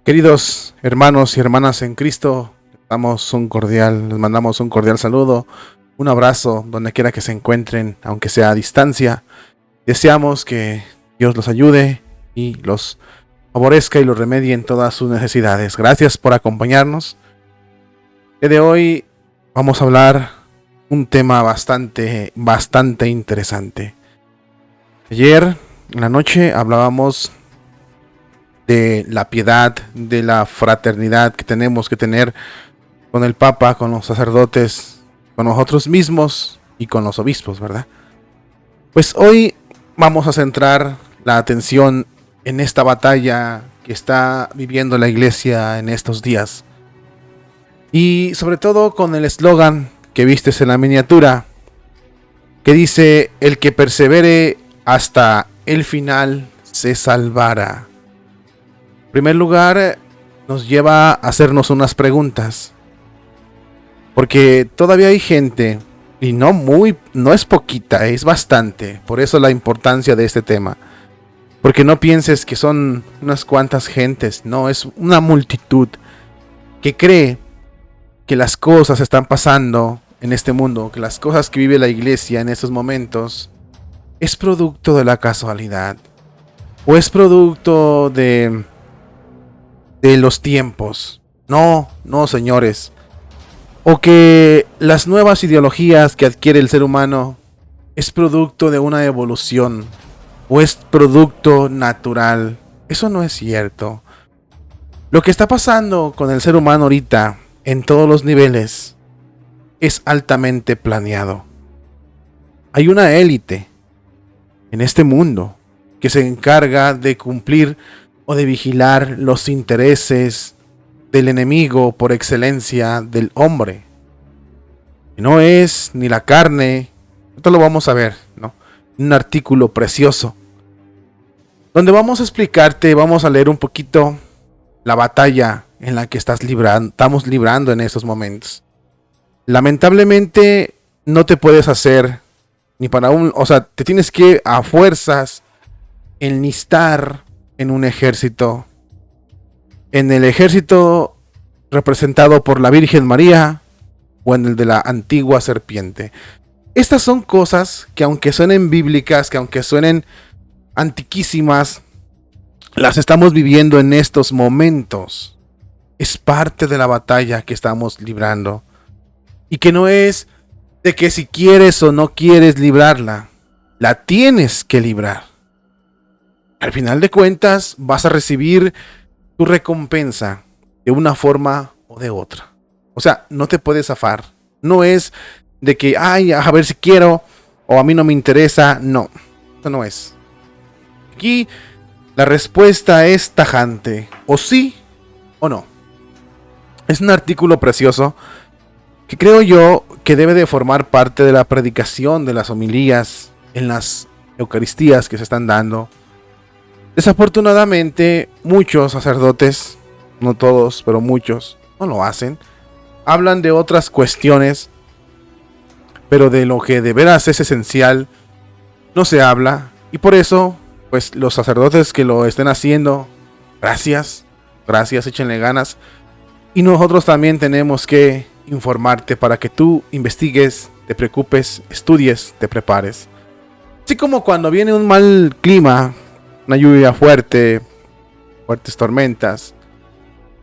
Queridos hermanos y hermanas en Cristo, les mandamos un cordial saludo, un abrazo donde quiera que se encuentren, aunque sea a distancia. Deseamos que Dios los ayude y los favorezca y los remedie en todas sus necesidades. Gracias por acompañarnos. El día de hoy vamos a hablar un tema bastante interesante. Ayer en la noche hablábamos de la piedad, de la fraternidad que tenemos que tener con el Papa, con los sacerdotes, con nosotros mismos y con los obispos, ¿verdad? Pues hoy vamos a centrar la atención en esta batalla que está viviendo la iglesia en estos días. Y sobre todo con el eslogan que vistes en la miniatura, que dice: el que persevere hasta el final se salvará. En primer lugar, nos lleva a hacernos unas preguntas. Porque todavía hay gente, y no es poquita, es bastante. Por eso la importancia de este tema. Porque no pienses que son unas cuantas gentes, no, es una multitud que cree que las cosas están pasando en este mundo, que las cosas que vive la iglesia en estos momentos es producto de la casualidad. O es producto de los tiempos. No, señores. O que las nuevas ideologías que adquiere el ser humano es producto de una evolución o es producto natural. Eso no es cierto. Lo que está pasando con el ser humano ahorita en todos los niveles es altamente planeado. Hay una élite en este mundo que se encarga de cumplir o de vigilar los intereses del enemigo por excelencia del hombre. No es ni la carne. Esto lo vamos a ver, ¿no? Un artículo precioso donde vamos a explicarte, vamos a leer un poquito la batalla en la que estamos librando en estos momentos. Lamentablemente no te puedes hacer ni para te tienes que a fuerzas enlistar en un ejército, en el ejército representado por la Virgen María o en el de la antigua serpiente. Estas son cosas que, aunque suenen bíblicas, que aunque suenen antiquísimas, las estamos viviendo en estos momentos. Es parte de la batalla que estamos librando, y que no es de que si quieres o no quieres librarla, la tienes que librar. Al final de cuentas vas a recibir tu recompensa de una forma o de otra. O sea, no te puedes zafar. No es de que, a ver si quiero, o a mí no me interesa. No, eso no es. Aquí la respuesta es tajante. O sí o no. Es un artículo precioso que creo yo que debe de formar parte de la predicación de las homilías en las Eucaristías que se están dando. Desafortunadamente, muchos sacerdotes, no todos, pero muchos, no lo hacen. Hablan de otras cuestiones, pero de lo que de veras es esencial no se habla. Y por eso, pues los sacerdotes que lo estén haciendo, gracias, échenle ganas. Y nosotros también tenemos que informarte para que tú investigues, te preocupes, estudies, te prepares. Así como cuando viene un mal clima, una lluvia fuertes tormentas,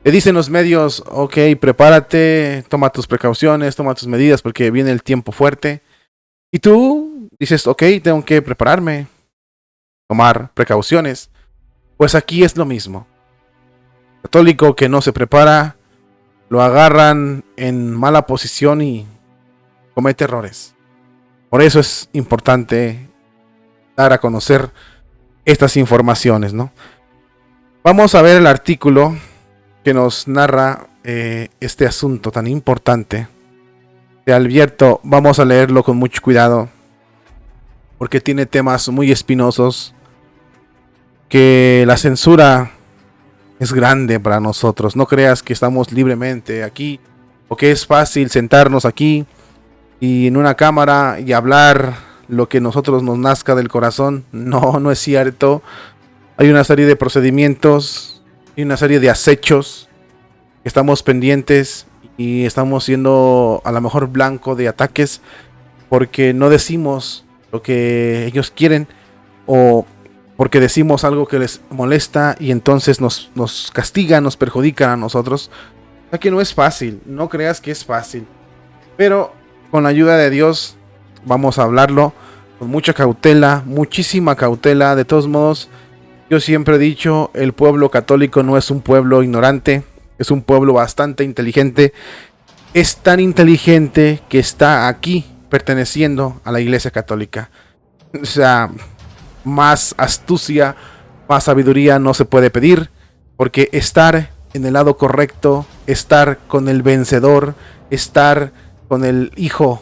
le dicen los medios: ok, prepárate, toma tus precauciones, toma tus medidas porque viene el tiempo fuerte. Y tú dices: ok, tengo que prepararme, tomar precauciones. Pues aquí es lo mismo. El católico que no se prepara, lo agarran en mala posición y comete errores. Por eso es importante dar a conocer estas informaciones, ¿no? Vamos a ver el artículo que nos narra este asunto tan importante. Te advierto, vamos a leerlo con mucho cuidado, porque tiene temas muy espinosos, que la censura es grande para nosotros. No creas que estamos libremente aquí, o que es fácil sentarnos aquí y en una cámara y hablar lo que nosotros nos nazca del corazón. No, no es cierto. Hay una serie de procedimientos Hay una serie de acechos que estamos pendientes y estamos siendo a lo mejor blanco de ataques porque no decimos lo que ellos quieren o porque decimos algo que les molesta y entonces nos castigan, nos perjudican a nosotros. O sea que no es fácil, no creas que es fácil. Pero con la ayuda de Dios vamos a hablarlo con mucha cautela, muchísima cautela. De todos modos, yo siempre he dicho, el pueblo católico no es un pueblo ignorante, es un pueblo bastante inteligente. Es tan inteligente que está aquí perteneciendo a la Iglesia Católica. O sea, más astucia, más sabiduría no se puede pedir, porque estar en el lado correcto, estar con el vencedor, estar con el Hijo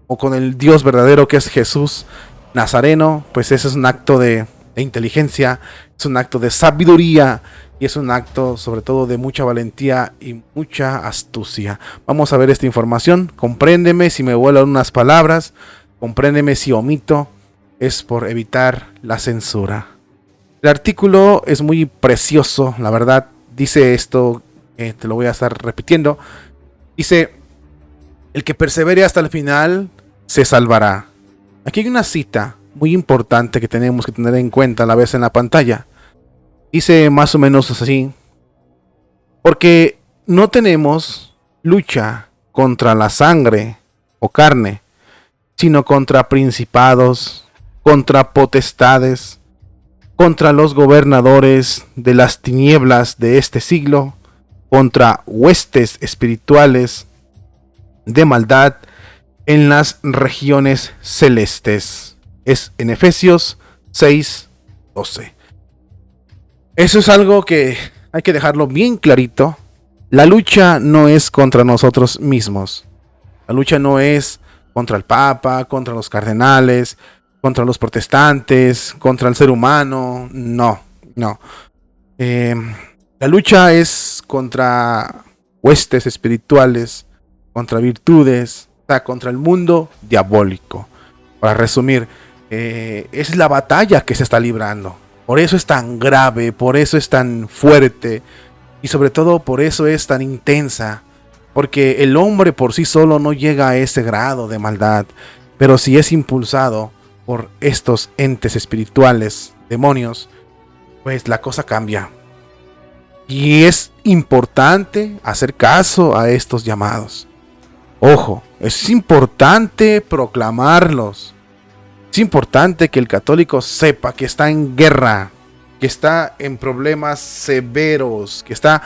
o con el Dios verdadero que es Jesús Nazareno, pues ese es un acto de inteligencia, es un acto de sabiduría y es un acto sobre todo de mucha valentía y mucha astucia. Vamos a ver esta información. Compréndeme si me vuelan unas palabras, compréndeme si omito, es por evitar la censura. El artículo es muy precioso, la verdad. Dice esto, te lo voy a estar repitiendo. Dice: el que persevere hasta el final se salvará. Aquí hay una cita muy importante que tenemos que tener en cuenta a la vez en la pantalla. Dice más o menos así: porque no tenemos lucha contra la sangre o carne, sino contra principados, contra potestades, contra los gobernadores de las tinieblas de este siglo, contra huestes espirituales de maldad en las regiones celestes. Es en Efesios 6:12. Eso es algo que hay que dejarlo bien clarito. La lucha no es contra nosotros mismos. La lucha no es contra el Papa, contra los cardenales, contra los protestantes, contra el ser humano. No. La lucha es contra huestes espirituales, contra virtudes, contra el mundo diabólico. Para resumir, es la batalla que se está librando. Por eso es tan grave, por eso es tan fuerte y sobre todo por eso es tan intensa. Porque el hombre por sí solo no llega a ese grado de maldad, pero si es impulsado por estos entes espirituales, demonios, pues la cosa cambia. Y es importante hacer caso a estos llamados. Ojo, es importante proclamarlos. Es importante que el católico sepa que está en guerra, que está en problemas severos, que está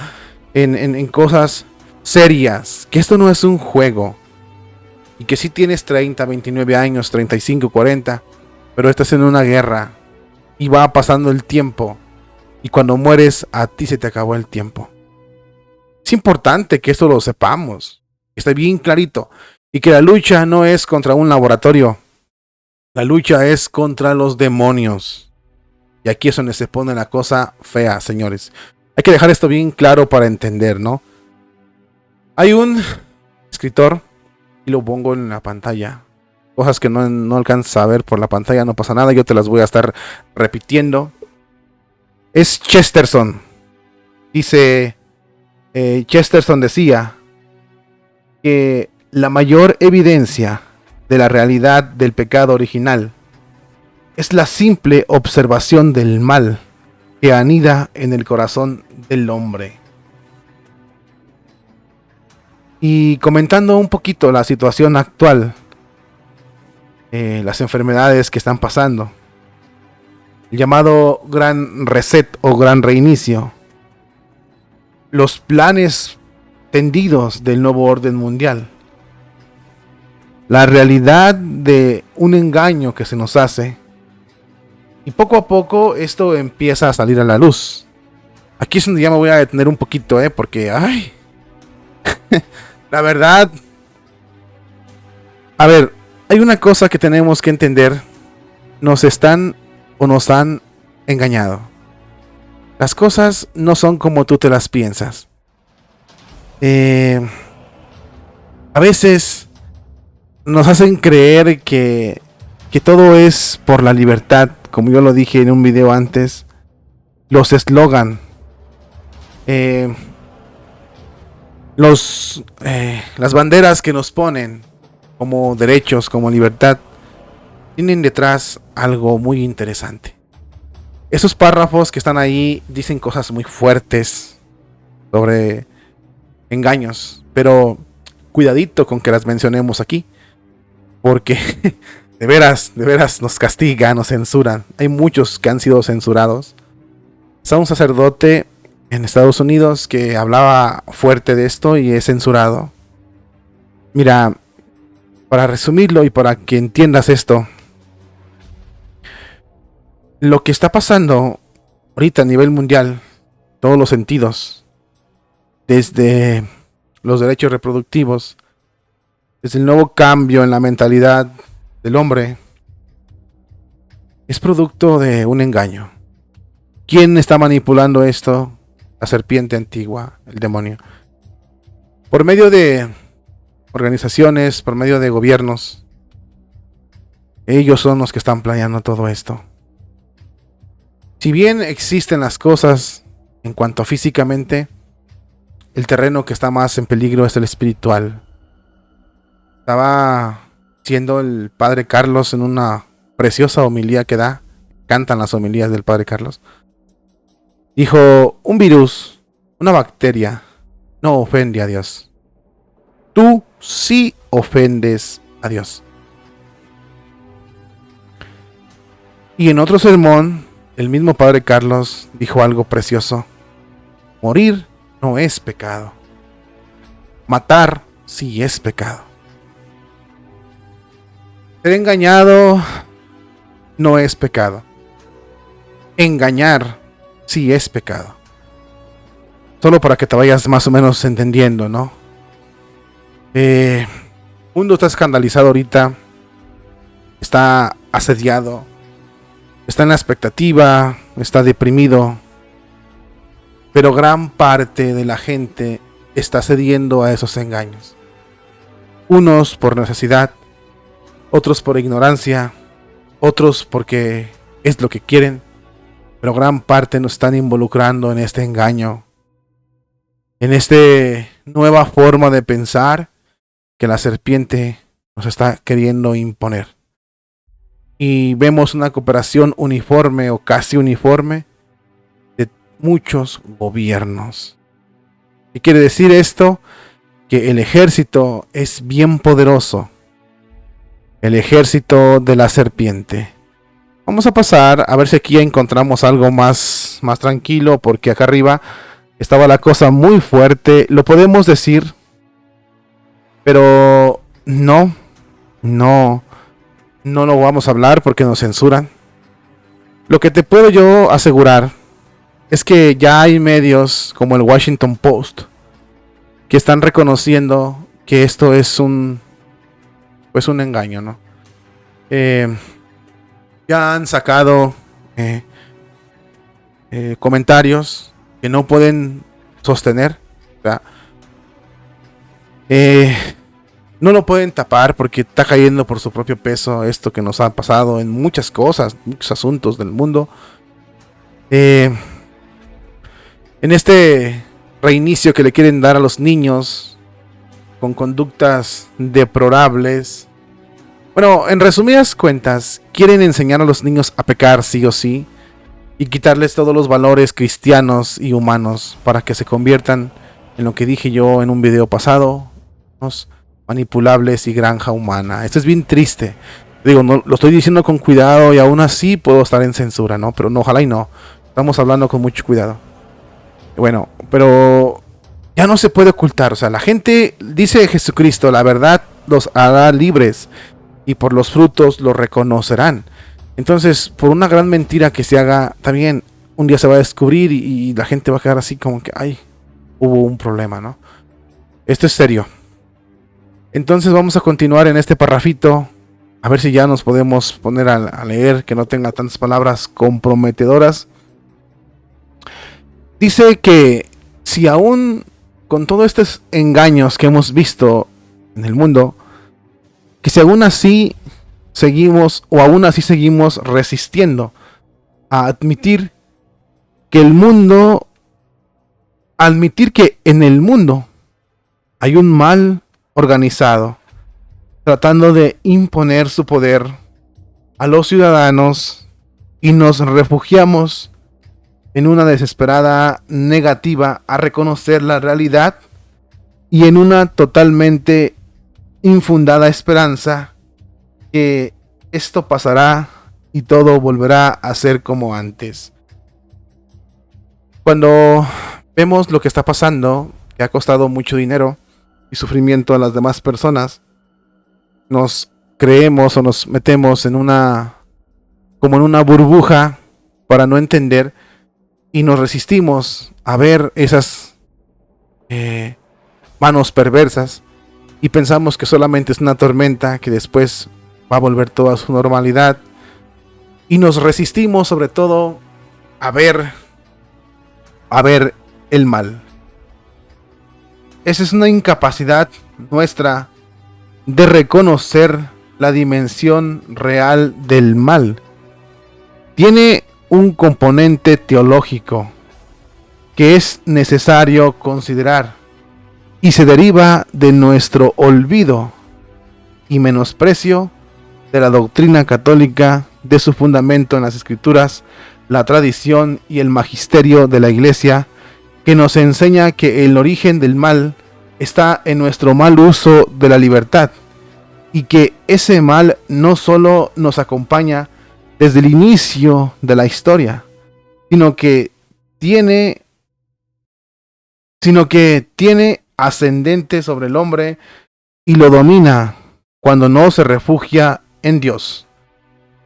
en cosas serias, que esto no es un juego. Y que si tienes 30, 29 años, 35, 40, pero estás en una guerra y va pasando el tiempo. Y cuando mueres, a ti se te acabó el tiempo. Es importante que esto lo sepamos, que esté bien clarito. Y que la lucha no es contra un laboratorio. La lucha es contra los demonios. Y aquí es donde se pone la cosa fea, señores. Hay que dejar esto bien claro para entender, ¿no? Hay un escritor, y lo pongo en la pantalla. Cosas que no alcanzas a ver por la pantalla, no pasa nada, yo te las voy a estar repitiendo. Es Chesterton. Dice, Chesterton decía que la mayor evidencia de la realidad del pecado original es la simple observación del mal que anida en el corazón del hombre. Y comentando un poquito la situación actual, las enfermedades que están pasando, el llamado gran reset o gran reinicio, los planes tendidos del nuevo orden mundial, la realidad de un engaño que se nos hace, y poco a poco esto empieza a salir a la luz. Aquí es donde ya me voy a detener un poquito, porque la verdad, a ver, hay una cosa que tenemos que entender. Nos están o nos han engañado. Las cosas no son como tú te las piensas. A veces nos hacen creer que todo es por la libertad, como yo lo dije en un video antes. Los eslogan, Eh, las banderas que nos ponen como derechos, como libertad, tienen detrás algo muy interesante. Esos párrafos que están ahí dicen cosas muy fuertes sobre engaños, pero cuidadito con que las mencionemos aquí, porque de veras nos castigan, nos censuran. Hay muchos que han sido censurados. Está un sacerdote en Estados Unidos que hablaba fuerte de esto y es censurado. Mira, para resumirlo y para que entiendas esto, lo que está pasando ahorita a nivel mundial, todos los sentidos, desde los derechos reproductivos, desde el nuevo cambio en la mentalidad del hombre, es producto de un engaño. ¿Quién está manipulando esto? La serpiente antigua, el demonio. Por medio de organizaciones, por medio de gobiernos, ellos son los que están planeando todo esto. Si bien existen las cosas en cuanto a físicamente, el terreno que está más en peligro es el espiritual. Estaba siendo el padre Carlos en una preciosa homilía que da. Cantan las homilías del padre Carlos. Dijo, un virus, una bacteria, no ofende a Dios. Tú sí ofendes a Dios. Y en otro sermón, el mismo padre Carlos dijo algo precioso. Morir no es pecado. Matar sí es pecado. Ser engañado no es pecado. Engañar sí es pecado. Solo para que te vayas más o menos entendiendo, ¿no? El mundo está escandalizado ahorita. Está asediado. Está en la expectativa. Está deprimido. Pero gran parte de la gente está cediendo a esos engaños. Unos por necesidad. Otros por ignorancia. Otros porque es lo que quieren. Pero gran parte nos están involucrando en este engaño. En esta nueva forma de pensar que la serpiente nos está queriendo imponer. Y vemos una cooperación uniforme o casi uniforme de muchos gobiernos. ¿Qué quiere decir esto? Que el ejército es bien poderoso. El ejército de la serpiente. Vamos a pasar a ver si aquí ya encontramos algo más tranquilo, porque acá arriba estaba la cosa muy fuerte. Lo podemos decir, pero no lo vamos a hablar porque nos censuran. Lo que te puedo yo asegurar es que ya hay medios como el Washington Post que están reconociendo que esto es un engaño, ¿no? Ya han sacado comentarios que no pueden sostener. O sea, no lo pueden tapar porque está cayendo por su propio peso esto que nos ha pasado en muchas cosas, muchos asuntos del mundo. En este reinicio que le quieren dar a los niños con conductas deplorables. Bueno, en resumidas cuentas, quieren enseñar a los niños a pecar sí o sí y quitarles todos los valores cristianos y humanos para que se conviertan en lo que dije yo en un video pasado, unos manipulables y granja humana. Esto es bien triste. Digo, no, lo estoy diciendo con cuidado y aún así puedo estar en censura, ¿no? Pero no, ojalá y no. Estamos hablando con mucho cuidado. Bueno, pero ya no se puede ocultar. O sea, la gente dice Jesucristo, la verdad los hará libres y por los frutos los reconocerán. Entonces, por una gran mentira que se haga, también un día se va a descubrir y la gente va a quedar así como que, ay, hubo un problema, ¿no? Esto es serio. Entonces vamos a continuar en este parrafito, a ver si ya nos podemos poner a leer, que no tenga tantas palabras comprometedoras. Dice que si aún con todos estos engaños que hemos visto en el mundo, que si aún así seguimos resistiendo a admitir que el mundo admitir que en el mundo hay un mal organizado, tratando de imponer su poder a los ciudadanos, y nos refugiamos en una desesperada negativa a reconocer la realidad y en una totalmente infundada esperanza que esto pasará y todo volverá a ser como antes. Cuando vemos lo que está pasando, que ha costado mucho dinero y sufrimiento a las demás personas, nos creemos o nos metemos en como en una burbuja para no entender, y nos resistimos a ver esas manos perversas, y pensamos que solamente es una tormenta que después va a volver todo a su normalidad, y nos resistimos sobre todo a ver el mal. Esa es una incapacidad nuestra de reconocer la dimensión real del mal. Tiene un componente teológico que es necesario considerar, y se deriva de nuestro olvido y menosprecio de la doctrina católica, de su fundamento en las Escrituras, la tradición y el magisterio de la Iglesia, que nos enseña que el origen del mal está en nuestro mal uso de la libertad, y que ese mal no solo nos acompaña desde el inicio de la historia, sino que tiene ascendente sobre el hombre y lo domina cuando no se refugia en Dios.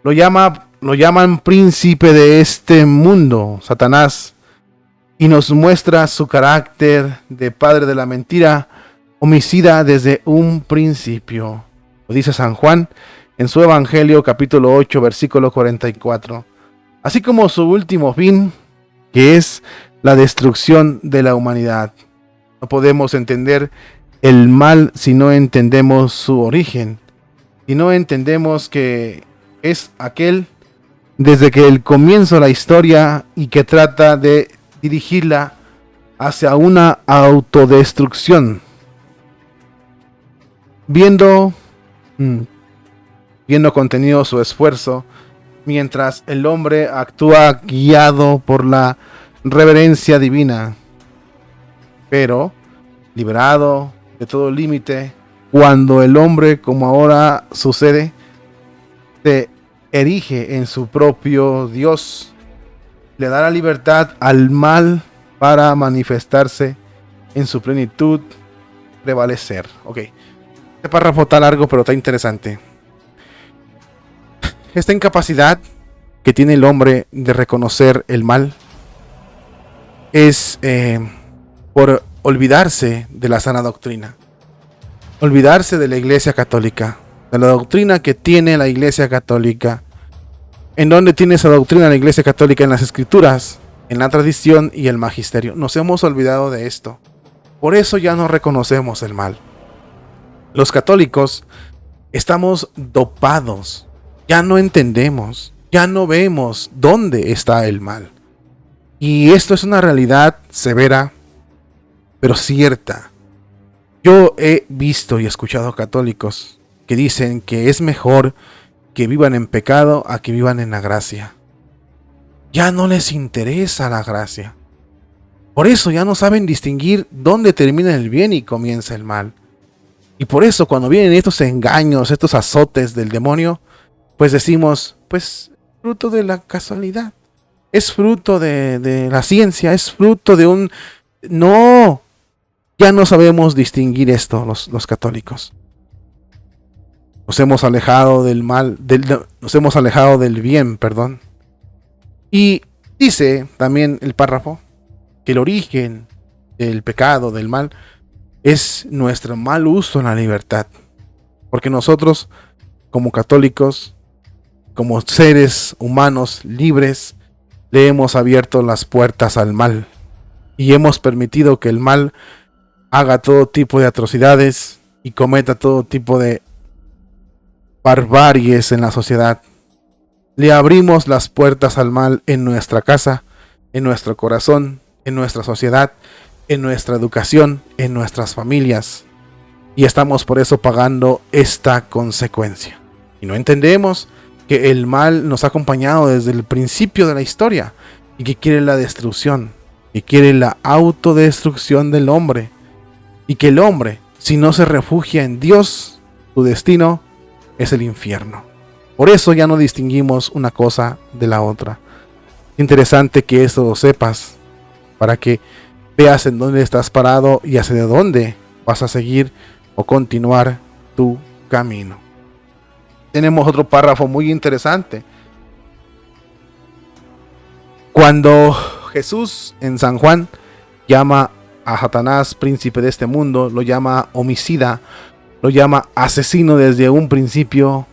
Lo llaman príncipe de este mundo, Satanás, y nos muestra su carácter de padre de la mentira, homicida desde un principio. Lo dice San Juan en su Evangelio capítulo 8 versículo 44. Así como su último fin, que es la destrucción de la humanidad. No podemos entender el mal si no entendemos su origen, si no entendemos que es aquel desde que el comienzo de la historia y que trata de dirigirla hacia una autodestrucción, viendo contenido su esfuerzo, mientras el hombre actúa guiado por la reverencia divina, pero liberado de todo límite, cuando el hombre, como ahora sucede, se erige en su propio Dios, le da la libertad al mal para manifestarse en su plenitud, prevalecer. Ok, este párrafo está largo, pero está interesante. Esta incapacidad que tiene el hombre de reconocer el mal es por olvidarse de la sana doctrina, olvidarse de la Iglesia Católica, de la doctrina que tiene la Iglesia Católica. ¿En dónde tiene esa doctrina la Iglesia Católica? En las Escrituras, en la tradición y el magisterio. Nos hemos olvidado de esto. Por eso ya no reconocemos el mal. Los católicos estamos dopados. Ya no entendemos, ya no vemos dónde está el mal. Y esto es una realidad severa, pero cierta. Yo he visto y escuchado católicos que dicen que es mejor que vivan en pecado a que vivan en la gracia. Ya no les interesa la gracia. Por eso ya no saben distinguir dónde termina el bien y comienza el mal. Y por eso cuando vienen estos engaños, estos azotes del demonio, pues decimos, pues fruto de la casualidad, es fruto de la ciencia, es fruto de un... No, ya no sabemos distinguir esto los católicos. Nos hemos alejado del mal, nos hemos alejado del bien, perdón. Y dice también el párrafo que el origen del pecado, del mal, es nuestro mal uso en la libertad. Porque nosotros, como católicos, como seres humanos libres, le hemos abierto las puertas al mal y hemos permitido que el mal haga todo tipo de atrocidades y cometa todo tipo de barbaries en la sociedad. Le abrimos las puertas al mal en nuestra casa, en nuestro corazón, en nuestra sociedad, en nuestra educación, en nuestras familias. Y estamos por eso pagando esta consecuencia. Y no entendemos que el mal nos ha acompañado desde el principio de la historia y que quiere la destrucción, que quiere la autodestrucción del hombre. Y que el hombre, si no se refugia en Dios, su destino es el infierno. Por eso ya no distinguimos una cosa de la otra. Interesante que eso lo sepas, para que veas en dónde estás parado y hacia dónde vas a seguir o continuar tu camino. Tenemos otro párrafo muy interesante. Cuando Jesús en San Juan llama a Satanás príncipe de este mundo, lo llama homicida, lo llama asesino desde un principio,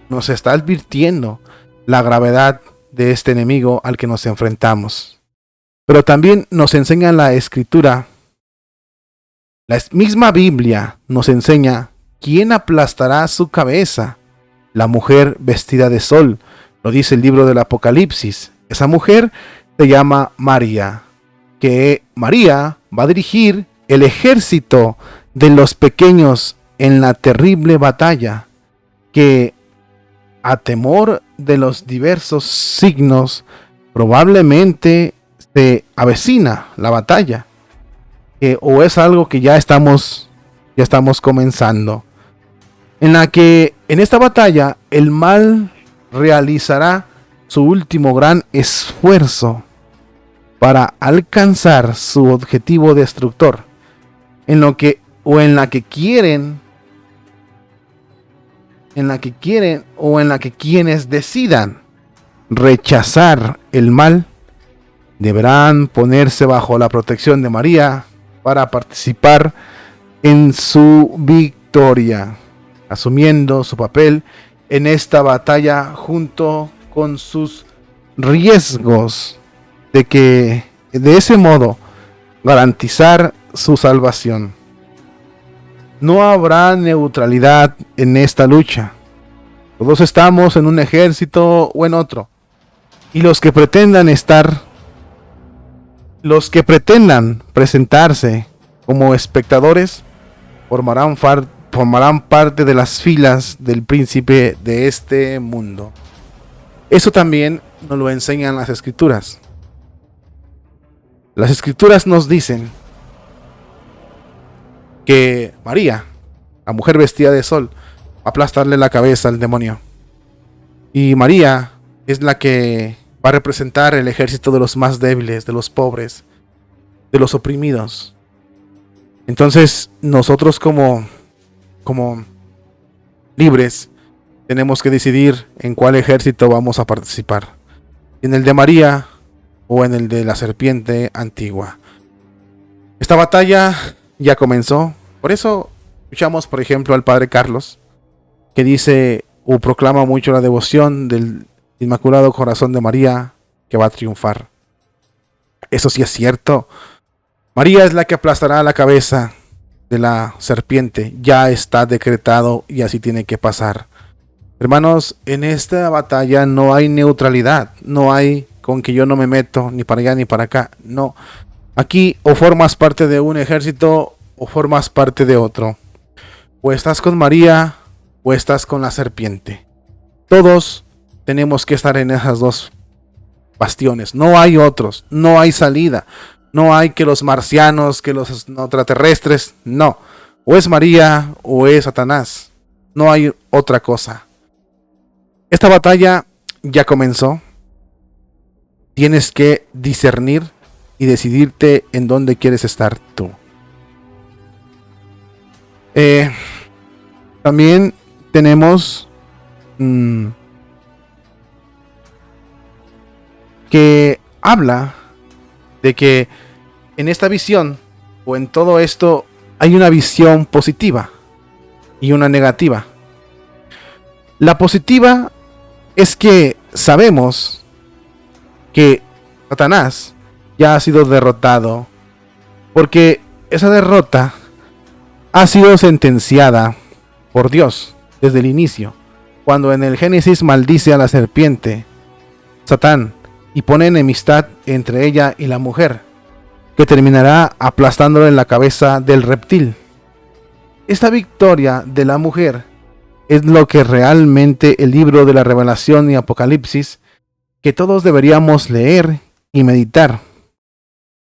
nos está advirtiendo la gravedad de este enemigo al que nos enfrentamos. Pero también nos enseña la Escritura, la misma Biblia nos enseña quién aplastará su cabeza. La mujer vestida de sol, lo dice el libro del Apocalipsis. Esa mujer se llama María, que María va a dirigir el ejército de los pequeños en la terrible batalla, que a temor de los diversos signos probablemente se avecina la batalla, o es algo que ya estamos comenzando, en la que en esta batalla el mal realizará su último gran esfuerzo para alcanzar su objetivo destructor, en la que quienes decidan rechazar el mal deberán ponerse bajo la protección de María para participar en su victoria, asumiendo su papel en esta batalla junto con sus riesgos de que de ese modo garantizar su salvación. No habrá neutralidad en esta lucha. Todos estamos en un ejército o en otro. Y los que pretendan presentarse como espectadores formarán parte de las filas del príncipe de este mundo. Eso también nos lo enseñan las Escrituras. Las Escrituras nos dicen que María, la mujer vestida de sol, va a aplastarle la cabeza al demonio. Y María es la que va a representar el ejército de los más débiles, de los pobres, de los oprimidos. Entonces, nosotros como libres tenemos que decidir en cuál ejército vamos a participar. En el de María o en el de la serpiente antigua. Esta batalla ya comenzó. Por eso escuchamos, por ejemplo, al Padre Carlos, que dice o proclama mucho la devoción del Inmaculado Corazón de María, que va a triunfar. Eso sí es cierto. María es la que aplastará la cabeza de la serpiente. Ya está decretado y así tiene que pasar. Hermanos, en esta batalla no hay neutralidad. No hay con que yo no me meto ni para allá ni para acá. No. Aquí o formas parte de un ejército o formas parte de otro. O estás con María o estás con la serpiente. Todos tenemos que estar en esas dos bastiones. No hay otros. No hay salida. No hay que los marcianos, que los extraterrestres. No. O es María o es Satanás. No hay otra cosa. Esta batalla ya comenzó. Tienes que discernir y decidirte en dónde quieres estar tú. También tenemos que habla de que en esta visión o en todo esto hay una visión positiva y una negativa. La positiva es que sabemos que Satanás ya ha sido derrotado, porque esa derrota ha sido sentenciada por Dios desde el inicio, cuando en el Génesis maldice a la serpiente, Satán, y pone enemistad entre ella y la mujer. que terminará aplastándolo en la cabeza del reptil. Esta victoria de la mujer es lo que realmente el libro de la Revelación y Apocalipsis, que todos deberíamos leer y meditar.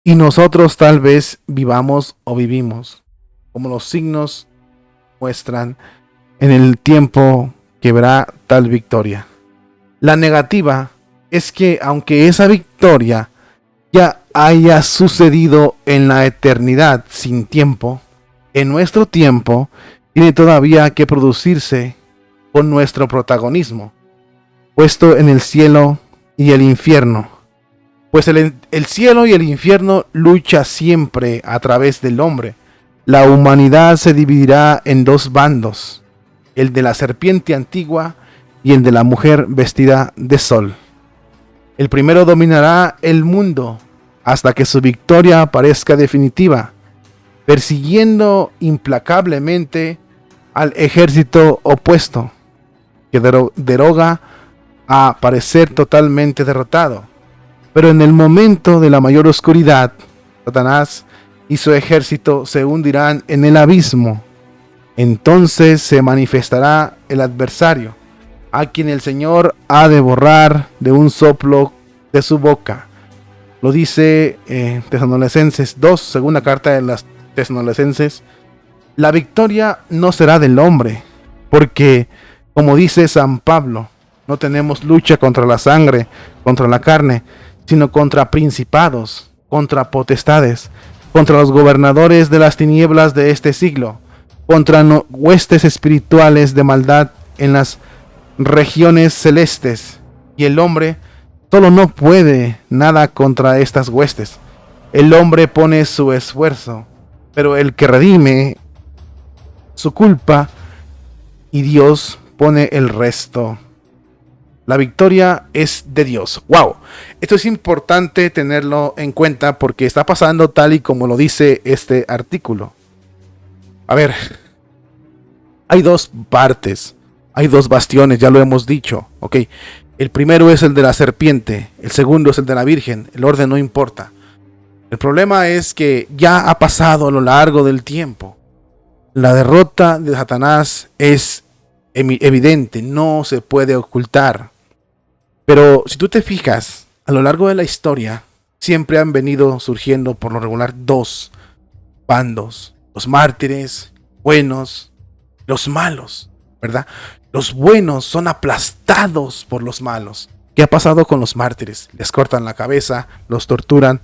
Y nosotros tal vez vivamos o vivimos, como los signos muestran en el tiempo que verá tal victoria. La negativa es que aunque esa victoria ya haya sucedido en la eternidad sin tiempo, en nuestro tiempo tiene todavía que producirse con nuestro protagonismo, puesto en el cielo y el infierno. Pues el cielo y el infierno lucha siempre a través del hombre. La humanidad se dividirá en dos bandos, el de la serpiente antigua y el de la mujer vestida de sol. El primero dominará el mundo hasta que su victoria parezca definitiva, persiguiendo implacablemente al ejército opuesto, que deroga a parecer totalmente derrotado. Pero en el momento de la mayor oscuridad, Satanás y su ejército se hundirán en el abismo. Entonces se manifestará el adversario, a quien el Señor ha de borrar de un soplo de su boca. Lo dice Tesalonicenses 2, segunda carta de las Tesalonicenses. La victoria no será del hombre, porque, como dice San Pablo, no tenemos lucha contra la sangre, contra la carne, sino contra principados, contra potestades, contra los gobernadores de las tinieblas de este siglo, contra huestes espirituales de maldad en las regiones celestes. Y el hombre solo no puede nada contra estas huestes. El hombre pone su esfuerzo, pero el que redime su culpa, y Dios pone el resto. La victoria es de Dios. ¡Wow! Esto es importante tenerlo en cuenta porque está pasando tal y como lo dice este artículo. A ver, hay dos partes, hay dos bastiones, ya lo hemos dicho, ¿ok? El primero es el de la serpiente, el segundo es el de la Virgen, el orden no importa. El problema es que ya ha pasado a lo largo del tiempo. La derrota de Satanás es evidente, no se puede ocultar. Pero si tú te fijas, a lo largo de la historia, siempre han venido surgiendo por lo regular dos bandos. Los mártires, buenos, los malos, ¿verdad? Los buenos son aplastados por los malos. ¿Qué ha pasado con los mártires? Les cortan la cabeza, los torturan,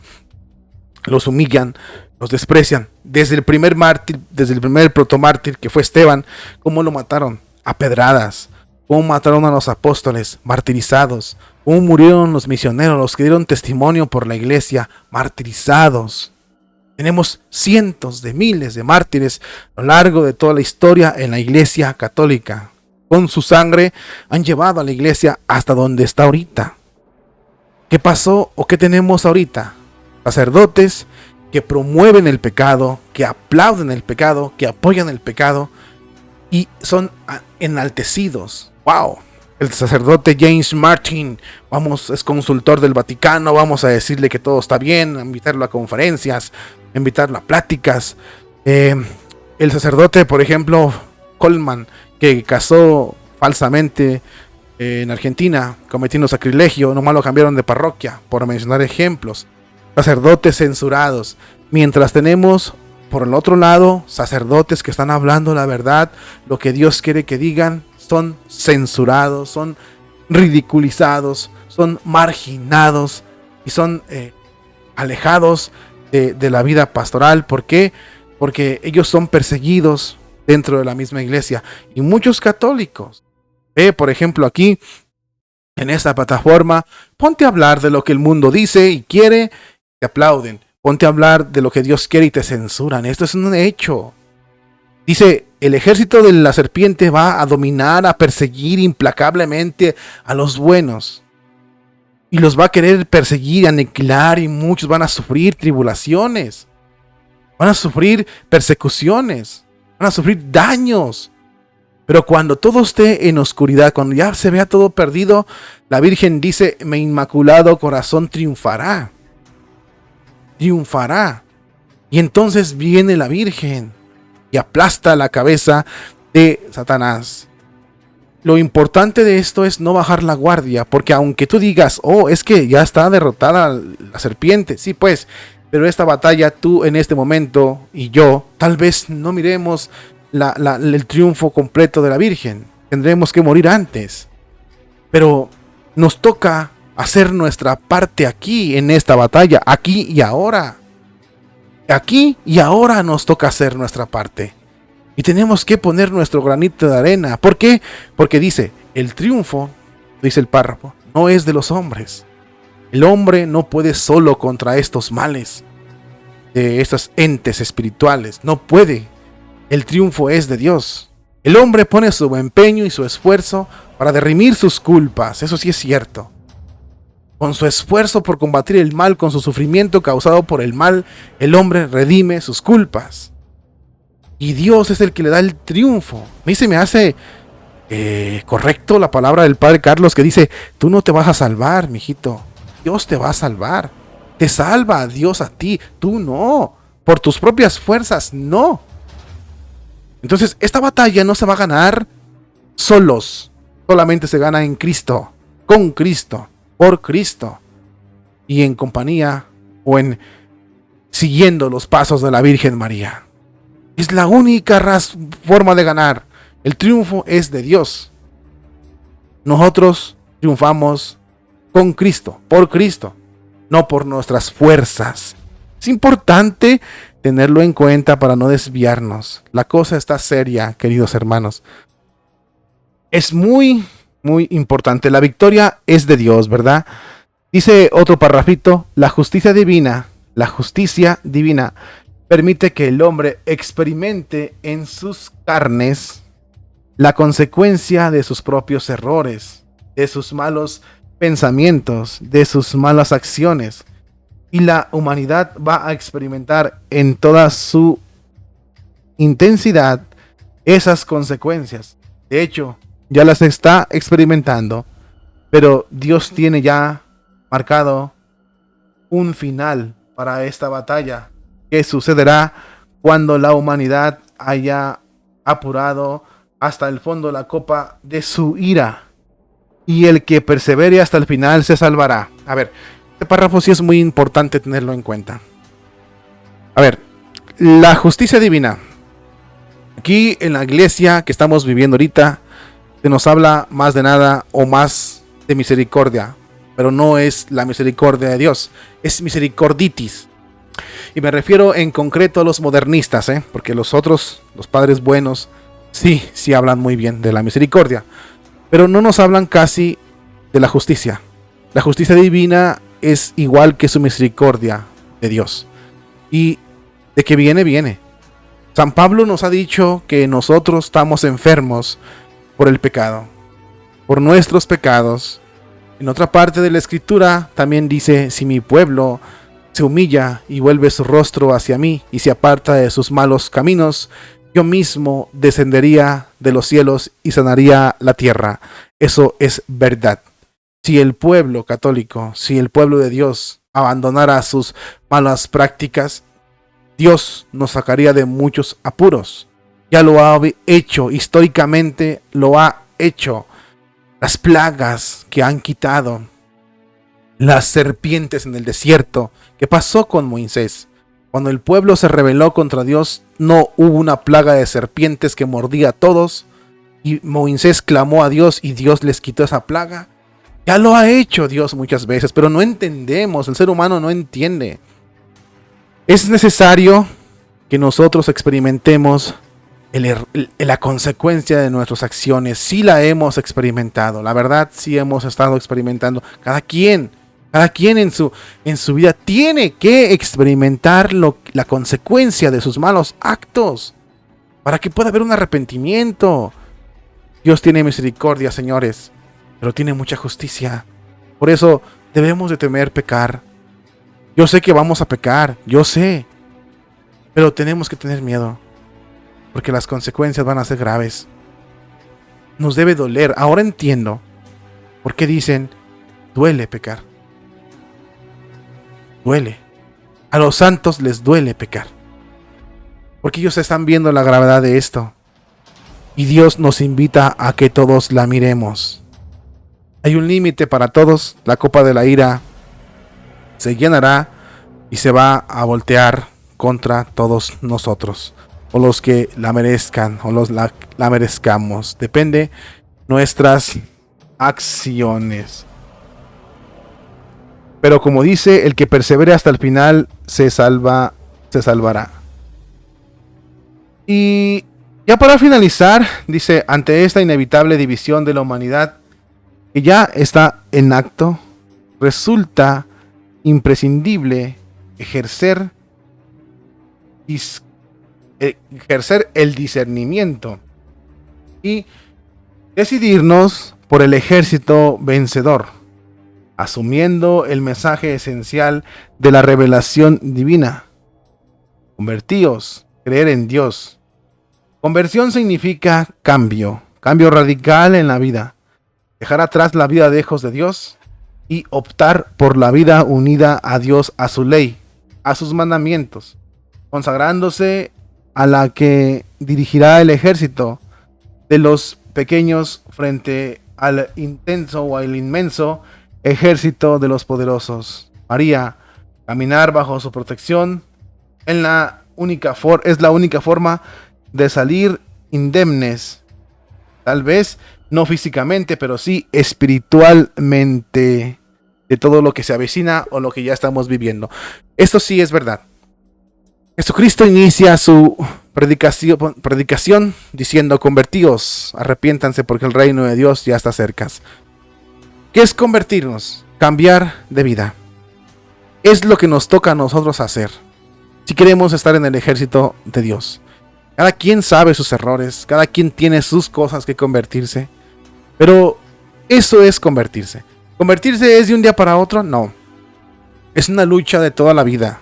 los humillan, los desprecian. Desde el primer mártir, desde el primer protomártir que fue Esteban, ¿cómo lo mataron? A pedradas. ¿Cómo mataron a los apóstoles? Martirizados. ¿Cómo murieron los misioneros, los que dieron testimonio por la iglesia? Martirizados. Tenemos cientos de miles de mártires a lo largo de toda la historia en la iglesia católica. Con su sangre han llevado a la iglesia hasta donde está ahorita. ¿Qué pasó o qué tenemos ahorita? Sacerdotes que promueven el pecado, que aplauden el pecado, que apoyan el pecado y son enaltecidos. ¡Wow! El sacerdote James Martin, es consultor del Vaticano, vamos a decirle que todo está bien, invitarlo a conferencias, invitarlo a pláticas. El sacerdote, por ejemplo, Coleman, que casó falsamente en Argentina, cometiendo sacrilegio, nomás lo cambiaron de parroquia, por mencionar ejemplos. Sacerdotes censurados. Mientras tenemos, por el otro lado, sacerdotes que están hablando la verdad, lo que Dios quiere que digan, son censurados, son ridiculizados, son marginados y son alejados de la vida pastoral. ¿Por qué? Porque ellos son perseguidos dentro de la misma iglesia. Y muchos católicos, por ejemplo aquí, en esta plataforma, ponte a hablar de lo que el mundo dice y quiere, te aplauden. Ponte a hablar de lo que Dios quiere y te censuran. Esto es un hecho. Dice, el ejército de la serpiente va a dominar, a perseguir implacablemente a los buenos. Y los va a querer perseguir, aniquilar, y muchos van a sufrir tribulaciones. Van a sufrir persecuciones. Van a sufrir daños. Pero cuando todo esté en oscuridad, cuando ya se vea todo perdido, la Virgen dice, mi inmaculado corazón triunfará. triunfará. Y entonces viene la Virgen y aplasta la cabeza de Satanás. Lo importante de esto es no bajar la guardia, porque aunque tú digas, oh, es que ya está derrotada la serpiente, sí pues, pero esta batalla tú en este momento y yo, tal vez no miremos el triunfo completo de la Virgen, tendremos que morir antes, pero nos toca hacer nuestra parte aquí en esta batalla, aquí y ahora. Aquí y ahora nos toca hacer nuestra parte. Y tenemos que poner nuestro granito de arena. ¿Por qué? Porque dice, el triunfo, dice el párrafo, no es de los hombres. El hombre no puede solo contra estos males, de estos entes espirituales. No puede. El triunfo es de Dios. El hombre pone su empeño y su esfuerzo para derrimir sus culpas. Eso sí es cierto. Con su esfuerzo por combatir el mal, con su sufrimiento causado por el mal, el hombre redime sus culpas. Y Dios es el que le da el triunfo. A mí se me hace correcto la palabra del Padre Carlos que dice, tú no te vas a salvar, mijito. Dios te va a salvar. Te salva Dios a ti. Tú no. Por tus propias fuerzas, no. Entonces, esta batalla no se va a ganar solos. Solamente se gana en Cristo. Con Cristo. Por Cristo. Y en compañía o en siguiendo los pasos de la Virgen María. Es la única forma de ganar. El triunfo es de Dios. Nosotros triunfamos con Cristo, por Cristo, no por nuestras fuerzas. Es importante tenerlo en cuenta para no desviarnos. La cosa está seria, queridos hermanos. Es muy, muy importante. La victoria es de Dios, ¿verdad? Dice otro parrafito, la justicia divina permite que el hombre experimente en sus carnes la consecuencia de sus propios errores, de sus malos pensamientos, de sus malas acciones. Y la humanidad va a experimentar en toda su intensidad esas consecuencias. De hecho, ya las está experimentando, pero Dios tiene ya marcado un final para esta batalla. ¿Qué sucederá cuando la humanidad haya apurado hasta el fondo la copa de su ira? Y el que persevere hasta el final se salvará. A ver, este párrafo sí es muy importante tenerlo en cuenta. A ver, la justicia divina. Aquí en la iglesia que estamos viviendo ahorita, se nos habla más de nada o más de misericordia. Pero no es la misericordia de Dios, es misericorditis. Y me refiero en concreto a los modernistas, porque los otros, los padres buenos, sí hablan muy bien de la misericordia, pero no nos hablan casi de la justicia. La justicia divina es igual que su misericordia de Dios. Y de que viene. San Pablo nos ha dicho que nosotros estamos enfermos por el pecado, por nuestros pecados. En otra parte de la escritura también dice, si mi pueblo se humilla y vuelve su rostro hacia mí y se aparta de sus malos caminos, yo mismo descendería de los cielos y sanaría la tierra. Eso es verdad. Si el pueblo católico, si el pueblo de Dios abandonara sus malas prácticas, Dios nos sacaría de muchos apuros. Ya lo ha hecho, históricamente lo ha hecho. Las plagas que han quitado, las serpientes en el desierto. ¿Qué pasó con Moisés? Cuando el pueblo se rebeló contra Dios, no hubo una plaga de serpientes que mordía a todos. Y Moisés clamó a Dios y Dios les quitó esa plaga. Ya lo ha hecho Dios muchas veces, pero no entendemos, el ser humano no entiende. Es necesario que nosotros experimentemos la consecuencia de nuestras acciones. Sí la hemos experimentado, la verdad sí hemos estado experimentando. Cada quien en su vida tiene que experimentar la consecuencia de sus malos actos para que pueda haber un arrepentimiento. Dios tiene misericordia, señores, pero tiene mucha justicia. Por eso debemos de temer pecar. Yo sé que vamos a pecar, yo sé, pero tenemos que tener miedo, porque las consecuencias van a ser graves. Nos debe doler. Ahora entiendo por qué dicen, duele pecar. Duele. A los santos les duele pecar, porque ellos están viendo la gravedad de esto. Y Dios nos invita a que todos la miremos. Hay un límite para todos. La copa de la ira se llenará y se va a voltear contra todos nosotros, o los que la merezcan, o la merezcamos. Depende nuestras acciones. Pero como dice, el que persevere hasta el final se salvará. Y ya para finalizar, dice, ante esta inevitable división de la humanidad, que ya está en acto, resulta imprescindible ejercer el discernimiento y decidirnos por el ejército vencedor, asumiendo el mensaje esencial de la revelación divina. Convertíos, creer en Dios. Conversión significa cambio radical en la vida. Dejar atrás la vida lejos de Dios y optar por la vida unida a Dios, a su ley, a sus mandamientos, consagrándose a la que dirigirá el ejército de los pequeños frente al intenso o al inmenso ejército de los poderosos. María, caminar bajo su protección es la única forma de salir indemnes, tal vez no físicamente, pero sí espiritualmente, de todo lo que se avecina o lo que ya estamos viviendo. Esto sí es verdad. Jesucristo inicia su predicación diciendo: convertíos, arrepiéntanse porque el reino de Dios ya está cerca. ¿Qué es convertirnos? Cambiar de vida. Es lo que nos toca a nosotros hacer si queremos estar en el ejército de Dios. Cada quien sabe sus errores, cada quien tiene sus cosas que convertirse, pero eso es convertirse. ¿Convertirse es de un día para otro? No. Es una lucha de toda la vida.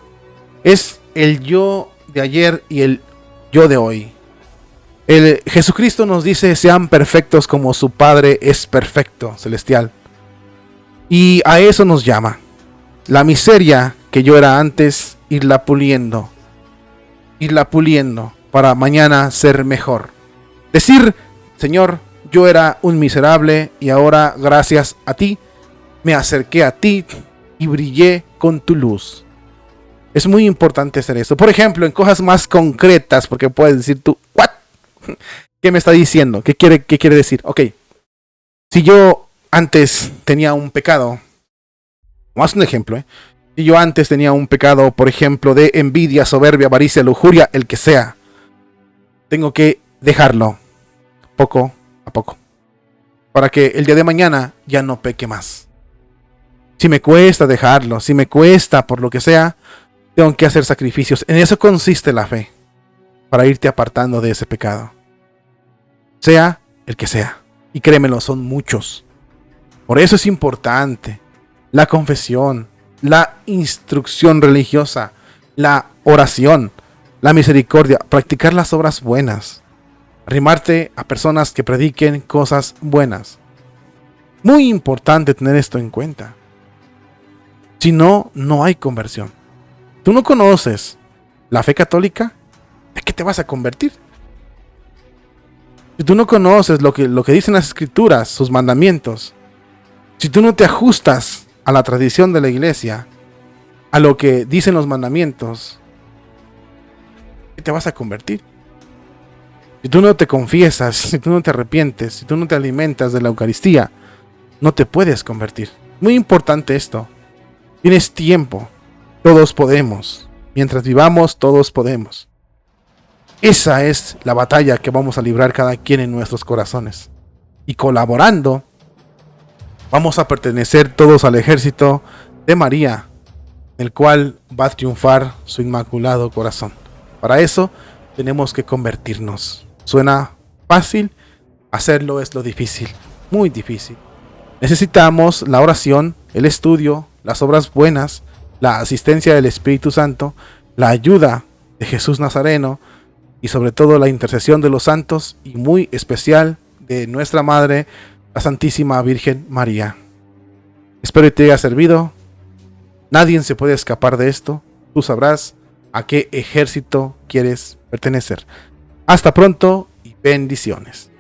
Es el yo de ayer y el yo de hoy. Jesucristo nos dice: sean perfectos como su Padre es perfecto, celestial. Y a eso nos llama. La miseria que yo era antes, irla puliendo para mañana ser mejor. Decir: Señor, yo era un miserable y ahora gracias a ti me acerqué a ti y brillé con tu luz. Es muy importante hacer esto. Por ejemplo, en cosas más concretas, porque puedes decir tú: ¿what? ¿Qué me está diciendo? ¿Qué quiere decir? Ok, si yo antes tenía un pecado, más un ejemplo, si yo antes tenía un pecado, por ejemplo, de envidia, soberbia, avaricia, lujuria, el que sea, tengo que dejarlo poco a poco, para que el día de mañana ya no peque más. Si me cuesta dejarlo, si me cuesta por lo que sea, tengo que hacer sacrificios. En eso consiste la fe, para irte apartando de ese pecado, sea el que sea. Y créemelo, son muchos. Por eso es importante la confesión, la instrucción religiosa, la oración, la misericordia, practicar las obras buenas, arrimarte a personas que prediquen cosas buenas. Muy importante tener esto en cuenta. Si no, no hay conversión. Tú no conoces la fe católica, ¿de qué te vas a convertir? Si tú no conoces lo que dicen las escrituras, sus mandamientos, si tú no te ajustas a la tradición de la iglesia, a lo que dicen los mandamientos, ¿qué te vas a convertir? Si tú no te confiesas, si tú no te arrepientes, si tú no te alimentas de la Eucaristía, no te puedes convertir. Muy importante esto. Tienes tiempo. Todos podemos. Mientras vivamos, todos podemos. Esa es la batalla que vamos a librar cada quien en nuestros corazones. Y colaborando, vamos a pertenecer todos al ejército de María, el cual va a triunfar su inmaculado corazón. Para eso tenemos que convertirnos. Suena fácil, hacerlo es lo difícil, muy difícil. Necesitamos la oración, el estudio, las obras buenas, la asistencia del Espíritu Santo, la ayuda de Jesús Nazareno y sobre todo la intercesión de los santos y muy especial de nuestra Madre, la Santísima Virgen María. Espero que te haya servido. Nadie se puede escapar de esto. tú sabrás a qué ejército quieres pertenecer. Hasta pronto y bendiciones.